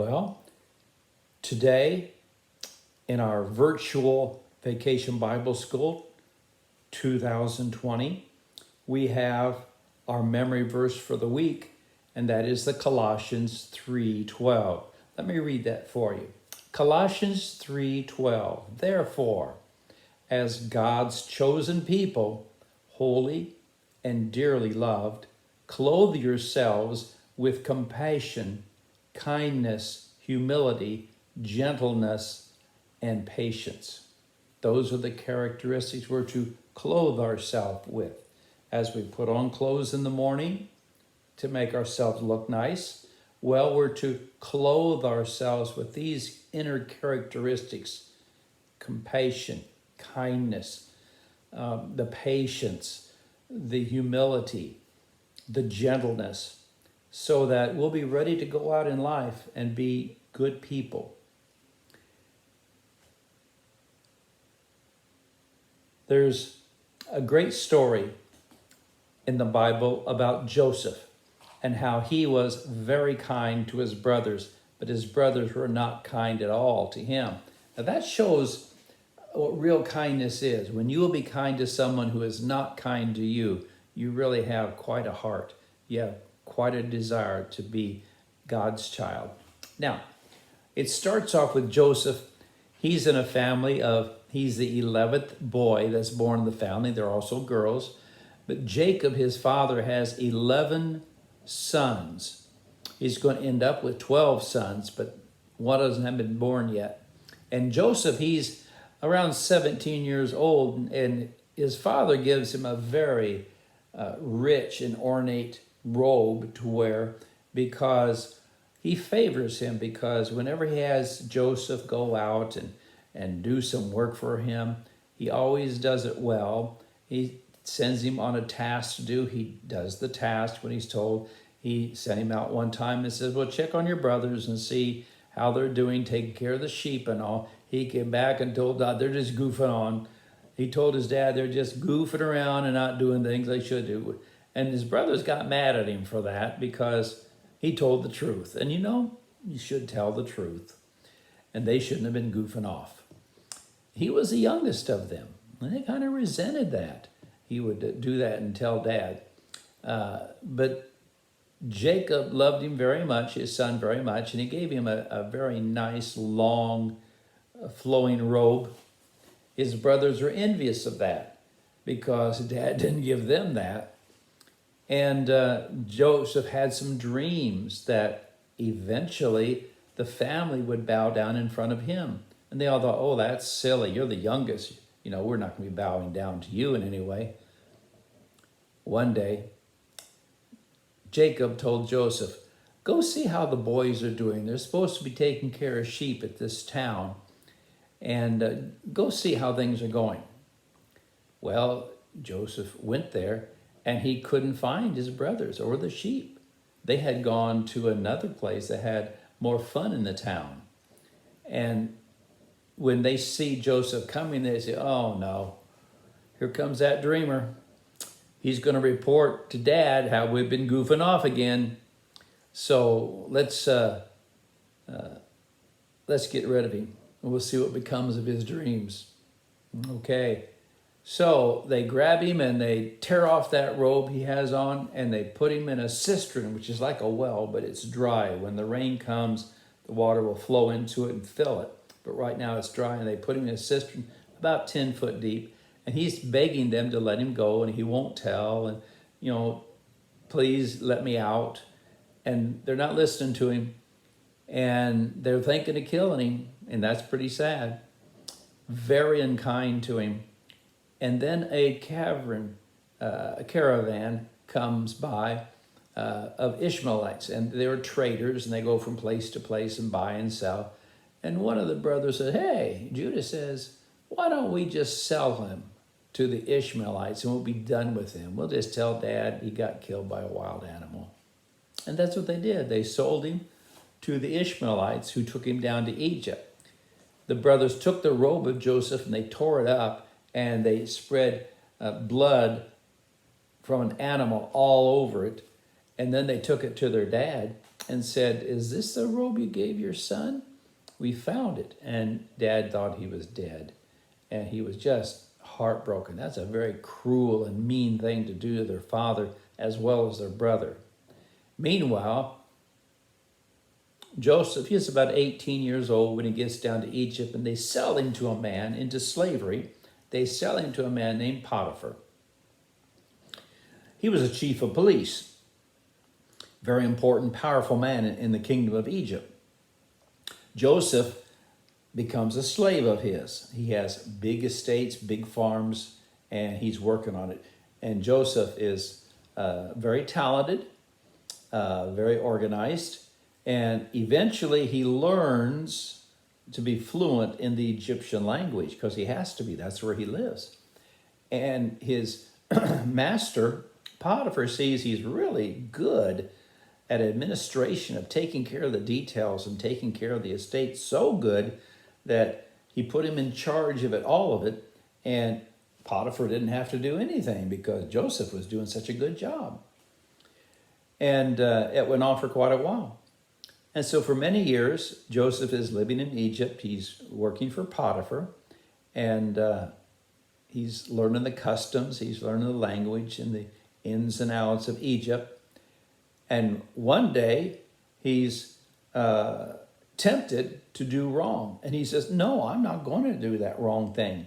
Well, today in our virtual Vacation Bible School 2020, we have our memory verse for the week, and that is the Colossians 3:12. Let me read that for you. Colossians 3:12. Therefore, as God's chosen people, holy and dearly loved, clothe yourselves with compassion, kindness, humility, gentleness, and patience. Those are the characteristics we're to clothe ourselves with. As we put on clothes in the morning to make ourselves look nice, well, we're to clothe ourselves with these inner characteristics: compassion, kindness, the patience, the humility, the gentleness, so that we'll be ready to go out in life and be good people. There's a great story in the Bible about Joseph and how he was very kind to his brothers, but his brothers were not kind at all to him. Now that shows what real kindness is. When you will be kind to someone who is not kind to you, you really have quite a heart. You have quite a desire to be God's child. Now, it starts off with Joseph. He's in a family he's the 11th boy that's born in the family. There are also girls. But Jacob, his father, has 11 sons. He's going to end up with 12 sons, but one hasn't been born yet. And Joseph, he's around 17 years old, and his father gives him a very rich and ornate robe to wear because he favors him, because whenever he has Joseph go out and do some work for him, he always does it well. He sends him on a task to do. He does the task when he's told. He sent him out one time and says, well, check on your brothers and see how they're doing, taking care of the sheep and all. He came back and told Dad, they're just goofing on. He told his dad they're just goofing around and not doing things they should do. And his brothers got mad at him for that because he told the truth. And you should tell the truth. And they shouldn't have been goofing off. He was the youngest of them. And they kind of resented that. He would do that and tell Dad. But Jacob loved him very much, his son very much, and he gave him a very nice, long, flowing robe. His brothers were envious of that because Dad didn't give them that. And Joseph had some dreams that eventually the family would bow down in front of him. And they all thought, oh, that's silly. You're the youngest. We're not going to be bowing down to you in any way. One day, Jacob told Joseph, go see how the boys are doing. They're supposed to be taking care of sheep at this town. And go see how things are going. Well, Joseph went there, and he couldn't find his brothers or the sheep. They had gone to another place that had more fun in the town. And when they see Joseph coming, they say, oh no, here comes that dreamer. He's going to report to Dad how we've been goofing off again. So let's get rid of him. And we'll see what becomes of his dreams. Okay. So they grab him and they tear off that robe he has on, and they put him in a cistern, which is like a well, but it's dry. When the rain comes, the water will flow into it and fill it. But right now it's dry, and they put him in a cistern about 10 foot deep. And he's begging them to let him go, and he won't tell. And, please let me out. And they're not listening to him. And they're thinking of killing him. And that's pretty sad. Very unkind to him. And then a caravan comes by of Ishmaelites. And they're traders, and they go from place to place and buy and sell. And one of the brothers said, hey, Judah says, why don't we just sell him to the Ishmaelites and we'll be done with him? We'll just tell Dad he got killed by a wild animal. And that's what they did. They sold him to the Ishmaelites, who took him down to Egypt. The brothers took the robe of Joseph and they tore it up, and they spread blood from an animal all over it. And then they took it to their dad, and said, "Is this the robe you gave your son? We found it." And Dad thought he was dead. And he was just heartbroken. That's a very cruel and mean thing to do to their father as well as their brother. Meanwhile, Joseph, he's about 18 years old when he gets down to Egypt, and they sell him to a man into slavery. They sell him to a man named Potiphar. He was a chief of police, very important, powerful man in the kingdom of Egypt. Joseph becomes a slave of his. He has big estates, big farms, and he's working on it. And Joseph is very talented, very organized, and eventually he learns to be fluent in the Egyptian language because he has to be. That's where he lives. And his master, Potiphar, sees he's really good at administration of taking care of the details and taking care of the estate, so good that he put him in charge of it, all of it, and Potiphar didn't have to do anything because Joseph was doing such a good job. And it went on for quite a while. And so for many years, Joseph is living in Egypt. He's working for Potiphar, and he's learning the customs, he's learning the language and the ins and outs of Egypt. And one day, he's tempted to do wrong. And he says, "No, I'm not going to do that wrong thing."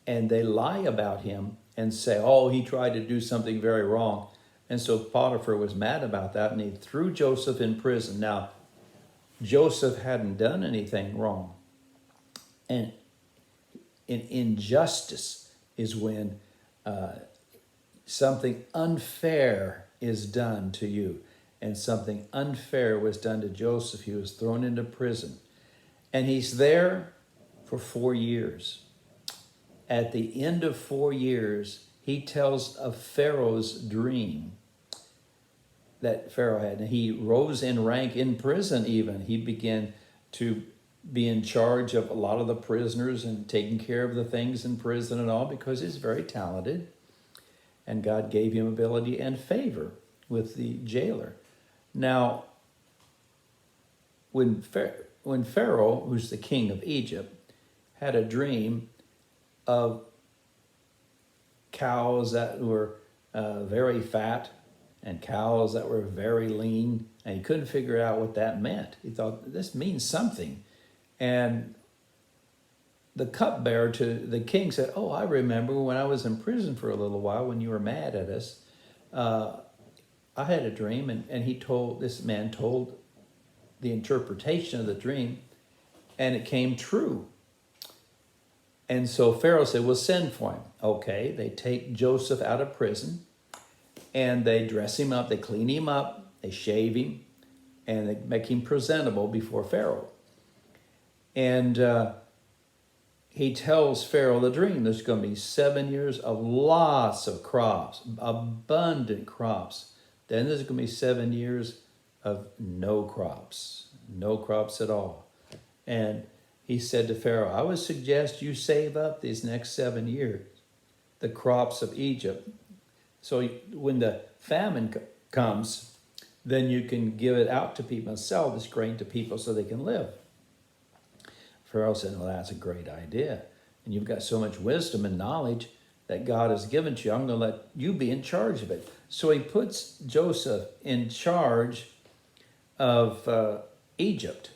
And they lie about him and say, "Oh, he tried to do something very wrong." And so Potiphar was mad about that, and he threw Joseph in prison. Now, Joseph hadn't done anything wrong. And in injustice is when something unfair is done to you. And something unfair was done to Joseph. He was thrown into prison. And he's there for 4 years. At the end of 4 years, he tells of Pharaoh's dream that Pharaoh had. And he rose in rank in prison even. He began to be in charge of a lot of the prisoners and taking care of the things in prison and all because he's very talented. And God gave him ability and favor with the jailer. Now, when Pharaoh, who's the king of Egypt, had a dream of cows that were very fat and cows that were very lean, and he couldn't figure out what that meant. He thought, this means something. And the cupbearer to the king said, "Oh, I remember when I was in prison for a little while when you were mad at us. I had a dream," and this man told the interpretation of the dream, and it came true. And so Pharaoh said, "Well, send for him." Okay, they take Joseph out of prison, and they dress him up, they clean him up, they shave him, and they make him presentable before Pharaoh. And he tells Pharaoh the dream. There's going to be 7 years of lots of crops, abundant crops. Then there's going to be 7 years of no crops at all. And he said to Pharaoh, "I would suggest you save up these next 7 years, the crops of Egypt. So when the famine comes, then you can give it out to people and sell this grain to people so they can live." Pharaoh said, "Well, that's a great idea. And you've got so much wisdom and knowledge that God has given to you. I'm going to let you be in charge of it." So he puts Joseph in charge of Egypt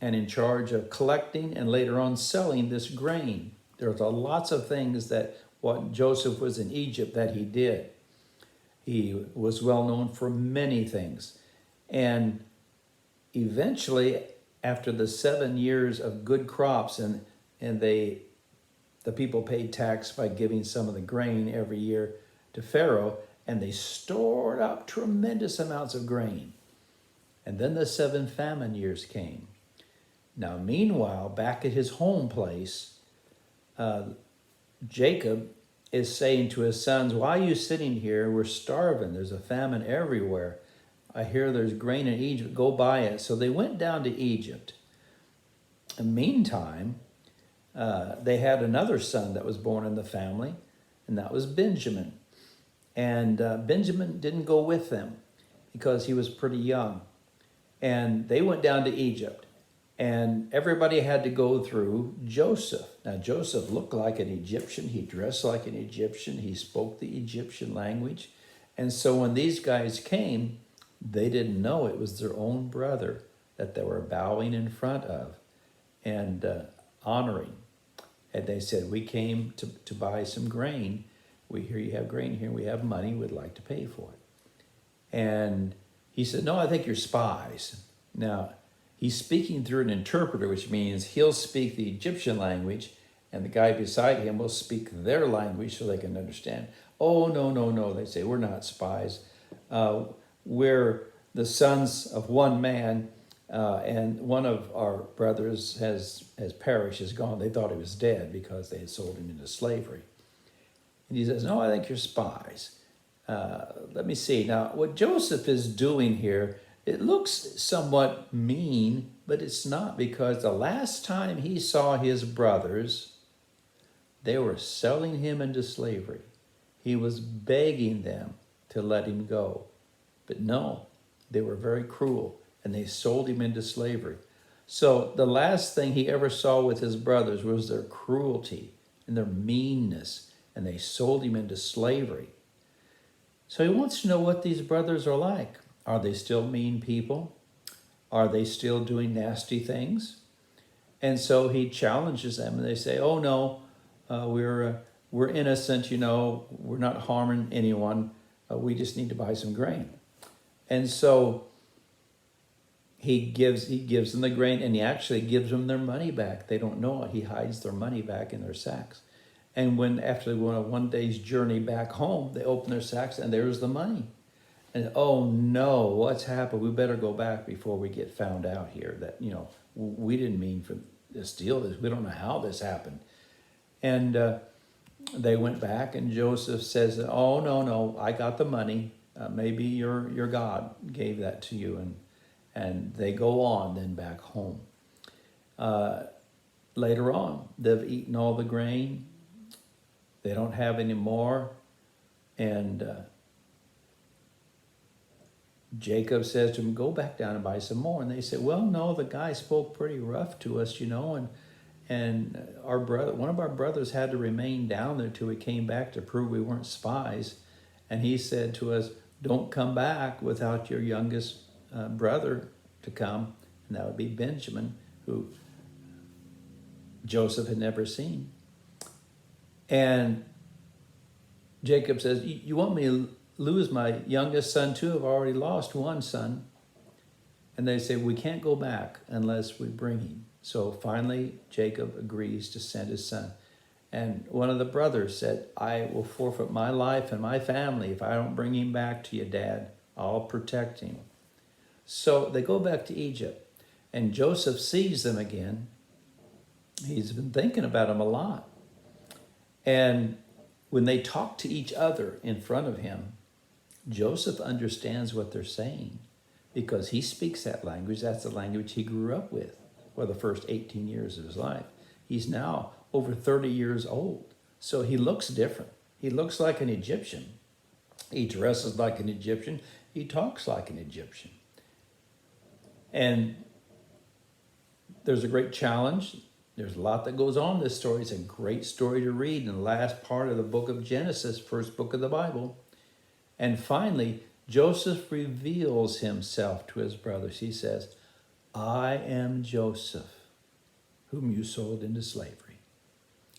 and in charge of collecting and later on selling this grain. There's lots of things that what Joseph was in Egypt that he did. He was well known for many things. And eventually, after the 7 years of good crops, and the people paid tax by giving some of the grain every year to Pharaoh, and they stored up tremendous amounts of grain. And then the 7 famine years came. Now, meanwhile, back at his home place, Jacob is saying to his sons, "Why are you sitting here? We're starving. There's a famine everywhere. I hear there's grain in Egypt. Go buy it." So they went down to Egypt. And meantime, they had another son that was born in the family, and that was Benjamin. And Benjamin didn't go with them because he was pretty young. And they went down to Egypt. And everybody had to go through Joseph. Now, Joseph looked like an Egyptian. He dressed like an Egyptian. He spoke the Egyptian language. And so when these guys came, they didn't know it was their own brother that they were bowing in front of and honoring. And they said, we came to buy some grain. We hear you have grain here. We have money. We'd like to pay for it. And he said, no, I think you're spies. Now, he's speaking through an interpreter, which means he'll speak the Egyptian language, and the guy beside him will speak their language so they can understand. Oh, no, no, no, they say, we're not spies. We're the sons of one man, and one of our brothers has perished, is gone. They thought he was dead because they had sold him into slavery. And he says, no, I think you're spies. Let me see. Now, what Joseph is doing here, it looks somewhat mean, but it's not, because the last time he saw his brothers, they were selling him into slavery. He was begging them to let him go. But no, they were very cruel, and they sold him into slavery. So the last thing he ever saw with his brothers was their cruelty and their meanness, and they sold him into slavery. So he wants to know what these brothers are like. Are they still mean people? Are they still doing nasty things? And so he challenges them, and they say, oh no, we're innocent, we're not harming anyone. We just need to buy some grain. And so he gives them the grain, and he actually gives them their money back. They don't know it. He hides their money back in their sacks. And when after they went on one day's journey back home, they open their sacks, and there's the money. And oh no, what's happened? We better go back before we get found out here that, we didn't mean for to steal this. We don't know how this happened. And they went back, and Joseph says, oh no, I got the money. Maybe your God gave that to you. And they go on then back home. Later on, they've eaten all the grain. They don't have any more. And Jacob says to him, go back down and buy some more. And they said, well, no, the guy spoke pretty rough to us, and our brother, one of our brothers had to remain down there till we came back to prove we weren't spies. And he said to us, don't come back without your youngest brother to come. And that would be Benjamin, who Joseph had never seen. And Jacob says, you want me to lose my youngest son too? I've already lost one son. And they say, we can't go back unless we bring him. So finally, Jacob agrees to send his son. And one of the brothers said, I will forfeit my life and my family if I don't bring him back to you, Dad. I'll protect him. So they go back to Egypt, and Joseph sees them again. He's been thinking about them a lot. And when they talk to each other in front of him, Joseph understands what they're saying because he speaks that language. That's the language he grew up with for the first 18 years of his life. He's now over 30 years old. So he looks different. He looks like an Egyptian. He dresses like an Egyptian. He talks like an Egyptian. And there's a great challenge. There's a lot that goes on in this story. It's a great story to read in the last part of the book of Genesis, first book of the Bible. And finally, Joseph reveals himself to his brothers. He says, I am Joseph, whom you sold into slavery.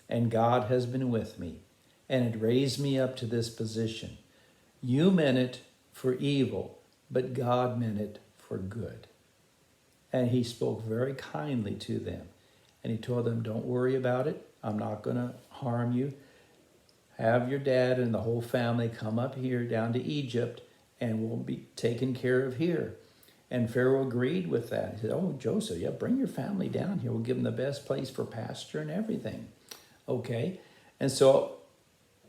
And God has been with me and had raised me up to this position. You meant it for evil, but God meant it for good. And he spoke very kindly to them. And he told them, don't worry about it. I'm not going to harm you. Have your dad and the whole family come up here down to Egypt, and we'll be taken care of here. And Pharaoh agreed with that. He said, oh, Joseph, yeah, bring your family down here. We'll give them the best place for pasture and everything. Okay. And so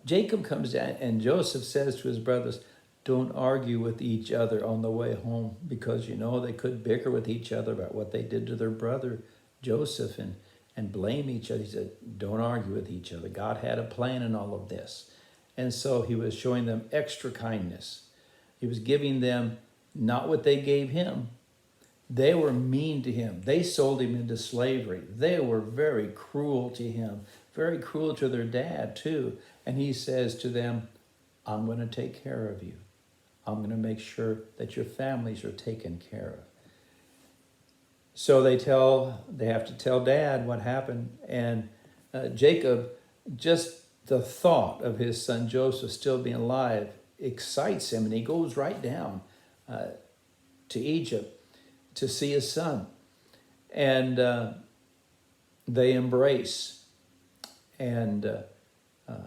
Jacob comes down, and Joseph says to his brothers, don't argue with each other on the way home, because, they could bicker with each other about what they did to their brother Joseph and blame each other. He said, don't argue with each other. God had a plan in all of this. And so he was showing them extra kindness. He was giving them not what they gave him, They were mean to him. They sold him into slavery. They were very cruel to him, very cruel to their dad too. And he says to them, I'm going to take care of you. I'm going to make sure that your families are taken care of. So they have to tell dad what happened. And Jacob, just the thought of his son Joseph still being alive excites him. And he goes right down to Egypt to see his son. And they embrace. And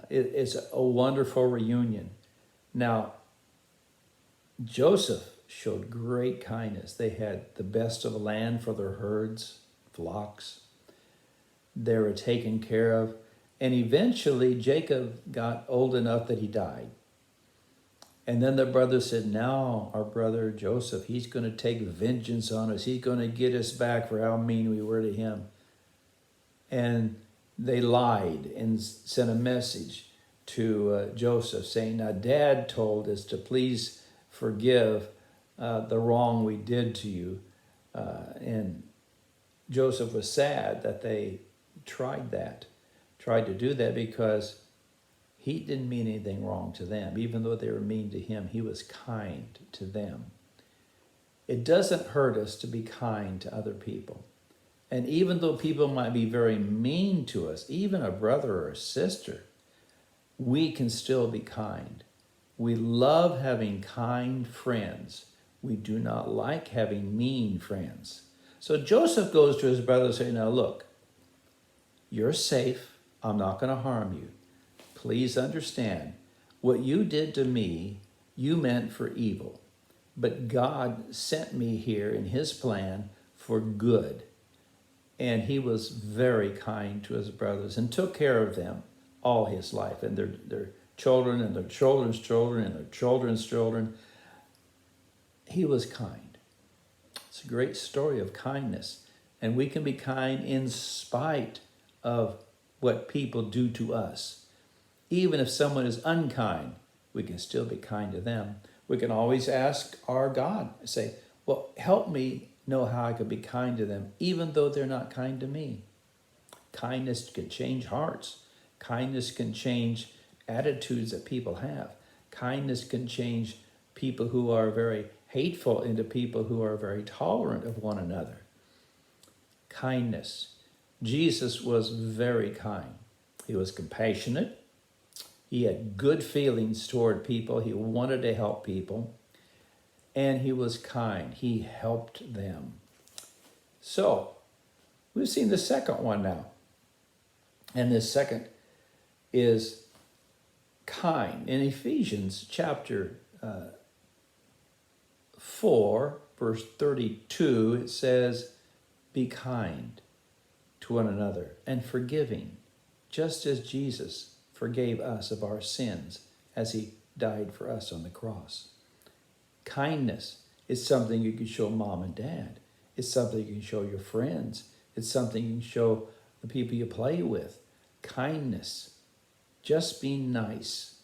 it's a wonderful reunion. Now, Joseph showed great kindness. They had the best of the land for their herds, flocks. They were taken care of. And eventually Jacob got old enough that he died. And then the brothers said, now our brother Joseph, he's going to take vengeance on us. He's going to get us back for how mean we were to him. And they lied and sent a message to Joseph saying, now Dad told us to please forgive the wrong we did to you. And Joseph was sad that they tried to do that, because he didn't mean anything wrong to them. Even though they were mean to him, he was kind to them. It doesn't hurt us to be kind to other people. And even though people might be very mean to us, even a brother or a sister, we can still be kind. We love having kind friends. We do not like having mean friends. So Joseph goes to his brother and says, now look, you're safe. I'm not going to harm you. Please understand, what you did to me, you meant for evil. But God sent me here in his plan for good. And he was very kind to his brothers and took care of them all his life, and their children and their children's children and their children's children. He was kind. It's a great story of kindness. And we can be kind in spite of what people do to us. Even if someone is unkind, we can still be kind to them. We can always ask our God, say, well, help me know how I could be kind to them, even though they're not kind to me. Kindness can change hearts. Kindness can change attitudes that people have. Kindness can change people who are very hateful into people who are very tolerant of one another. Kindness. Jesus was very kind. He was compassionate. He had good feelings toward people. He wanted to help people. And he was kind. He helped them. So, we've seen the second one now. And this second is kind. In Ephesians chapter 4, verse 32, it says, be kind to one another and forgiving, just as Jesus forgave us of our sins as he died for us on the cross. Kindness is something you can show mom and dad. It's something you can show your friends. It's something you can show the people you play with. Kindness, just being nice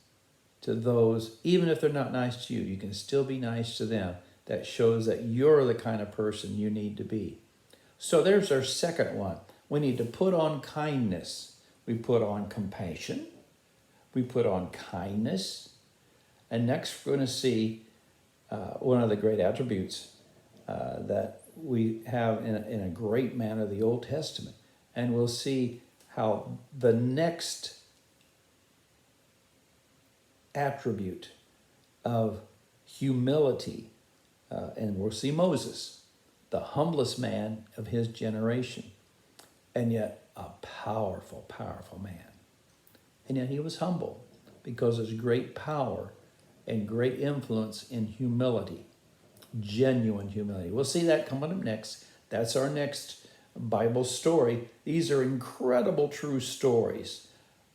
to those, even if they're not nice to you, you can still be nice to them. That shows that you're the kind of person you need to be. So there's our second one. We need to put on kindness. We put on compassion. We put on kindness. And next we're going to see one of the great attributes that we have in a great man of the Old Testament. And we'll see how the next attribute of humility, and we'll see Moses, the humblest man of his generation, and yet a powerful, powerful man. And yet he was humble because there's great power and great influence in humility, genuine humility. We'll see that coming up next. That's our next Bible story. These are incredible true stories.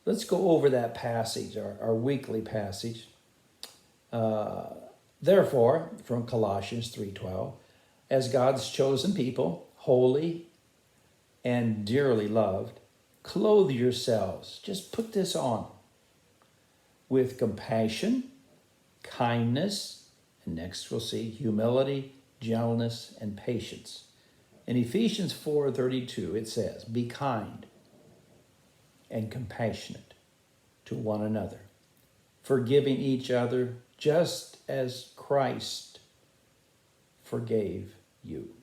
Let's go over that passage, our weekly passage. Therefore, from Colossians 3:12, as God's chosen people, holy and dearly loved, clothe yourselves. Just put this on with compassion, kindness, and next we'll see humility gentleness, and patience. In Ephesians 4:32, it says, "Be kind and compassionate to one another, forgiving each other just as Christ forgave you."